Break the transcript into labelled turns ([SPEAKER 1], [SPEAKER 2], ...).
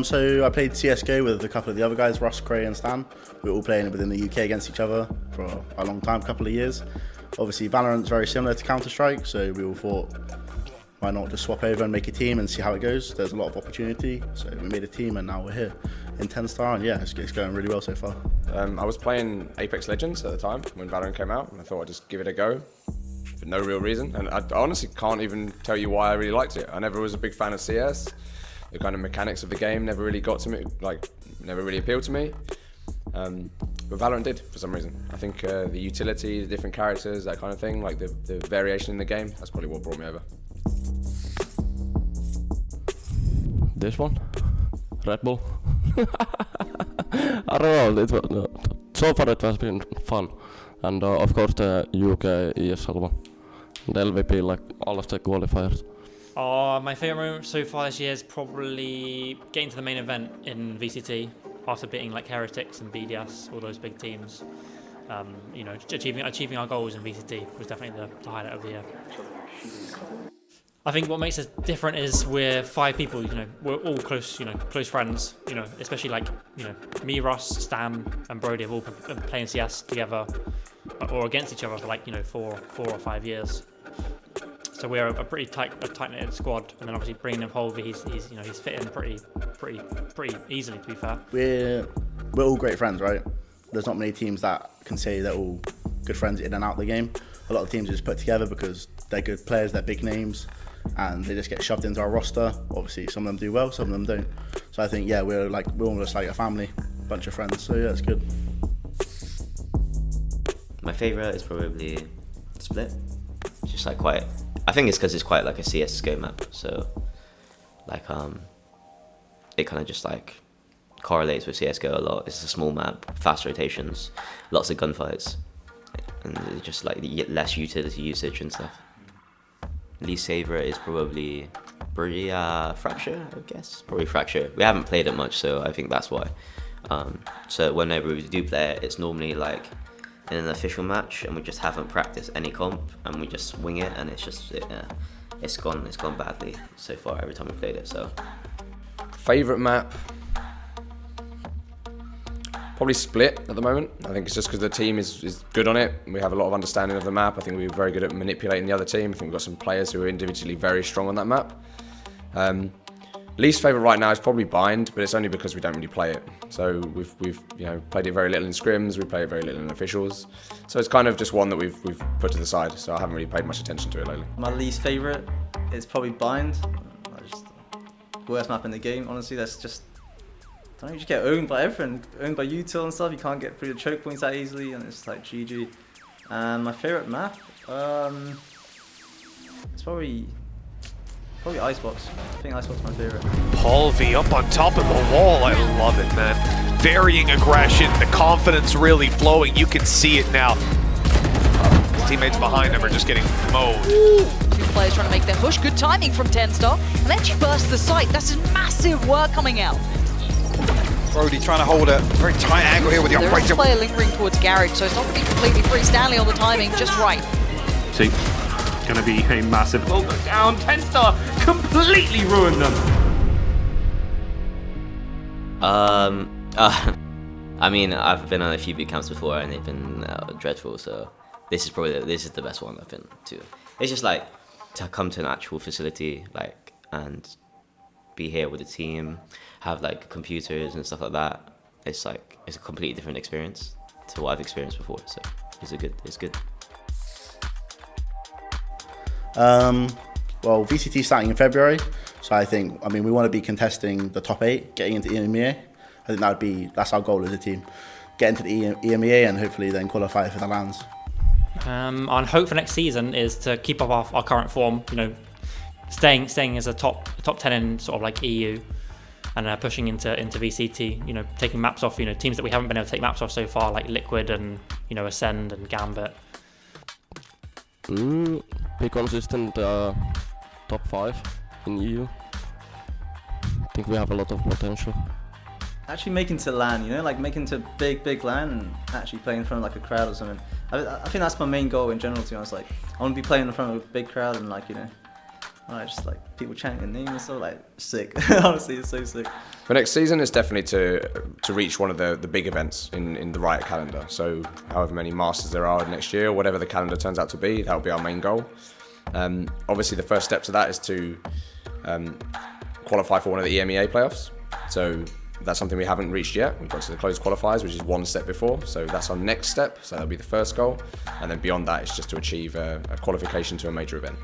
[SPEAKER 1] So I played CSGO with a couple of the other guys, Russ, Cray and Stan. We were all playing within the UK against each other for a long time, couple of years. Obviously Valorant's very similar to Counter-Strike, so we all thought, why not just swap over and make a team and see how it goes. There's a lot of opportunity, so we made a team and now we're here in TENSTAR, and yeah, it's going really well so far.
[SPEAKER 2] I was playing Apex Legends at the time when Valorant came out, and I thought I'd just give it a go for no real reason. And I honestly can't even tell you why I really liked it. I never was a big fan of CS. The kind of mechanics of the game never really got to me, never really appealed to me. But Valorant did for some reason. I think the utility, the different characters, that kind of thing, like the variation in the game, that's probably what brought me over.
[SPEAKER 3] This one, Redbull. I don't know. So far it has been fun, and of course the UK ESL one, the LVP, like all of the qualifiers.
[SPEAKER 4] My favourite moment so far this year is probably getting to the main event in VCT after beating like Heretics and BDS, all those big teams. You know, achieving our goals in VCT was definitely the highlight of the year. I think what makes us different is we're 5 people, you know, we're all close, you know, close friends, you know, especially like, you know, me, Russ, Stan and Brody have all been playing CS together or against each other for like, you know, 4 or 5 years. So we're a pretty tight-knit squad, and then obviously bringing in Holver, he's fit in pretty easily, to be fair.
[SPEAKER 1] We're all great friends, right? There's not many teams that can say they're all good friends in and out of the game. A lot of teams are just put together because they're good players, they're big names, and they just get shoved into our roster. Obviously, some of them do well, some of them don't. So I think, yeah, we're almost like a family, bunch of friends. So yeah, it's good.
[SPEAKER 5] My favourite is probably Split. It's just like quite. I think it's because it's quite like a CS:GO map. So, like it kind of just like correlates with CS:GO a lot. It's a small map, fast rotations, lots of gunfights, and it's just like less utility usage and stuff. Least favourite is probably Fracture, I guess. Probably Fracture. We haven't played it much, so I think that's why. So whenever we do play it, it's normally like in an official match, and we just haven't practiced any comp, and we just wing it, and it's gone badly so far every time we played it. So,
[SPEAKER 2] Favourite map? Probably Split at the moment. I think it's just because the team is good on it. We have a lot of understanding of the map. I think we're very good at manipulating the other team. I think we've got some players who are individually very strong on that map. Least favourite right now is probably Bind, but it's only because we don't really play it. So we've played it very little in scrims. We play it very little in officials. So it's kind of just one that we've put to the side. So I haven't really paid much attention to it lately.
[SPEAKER 6] My least favourite is probably Bind. Worst map in the game. Honestly, that's just. I don't know, you just get owned by everything, owned by util and stuff. You can't get through the choke points that easily, and it's like GG. And my favourite map, it's probably Icebox. I think Icebox is my favourite.
[SPEAKER 7] Paul V up on top of the wall. I love it, man. Varying aggression, the confidence really flowing. You can see it now. His teammates behind him are just getting mowed.
[SPEAKER 8] Ooh. 2 players trying to make their push. Good timing from TENSTAR. And then she bursts the site. That's massive work coming out.
[SPEAKER 9] Brody trying to hold a very tight angle here with the
[SPEAKER 8] There is
[SPEAKER 9] operator.
[SPEAKER 8] a player lingering towards Garage, so it's not going to be completely free. Stanley on the timing, just right.
[SPEAKER 10] See, it's going to be a massive goal down. TENSTAR completely ruined them.
[SPEAKER 5] I mean, I've been on a few boot camps before, and they've been dreadful. So this is the best one I've been to. It's just like to come to an actual facility, like, and be here with the team, have like computers and stuff like that. It's a completely different experience to what I've experienced before. So it's good.
[SPEAKER 1] Well, VCT starting in February, so we want to be contesting the top 8, getting into EMEA. I think that's our goal as a team, get into the EMEA and hopefully then qualify for the LANs.
[SPEAKER 4] Our hope for next season is to keep up our current form, you know, staying as a top 10 in sort of like EU, and pushing into VCT, you know, taking maps off, you know, teams that we haven't been able to take maps off so far, like Liquid and, you know, Ascend and Gambit.
[SPEAKER 3] Be consistent, top 5 in EU. I think we have a lot of potential.
[SPEAKER 6] Actually making to LAN, you know, like making to big LAN and actually playing in front of like a crowd or something. I think that's my main goal in general, to be honest. Like, I want to be playing in front of a big crowd and like, you know, Just like people chanting your name and stuff, like sick. Honestly, it's so sick.
[SPEAKER 2] For next season, it's definitely to reach one of the big events in the Riot calendar. So however many Masters there are next year, or whatever the calendar turns out to be, that will be our main goal. Obviously, the first step to that is to qualify for one of the EMEA playoffs. So that's something we haven't reached yet. We've got to the closed qualifiers, which is one step before. So that's our next step. So that'll be the first goal. And then beyond that, it's just to achieve a qualification to a major event.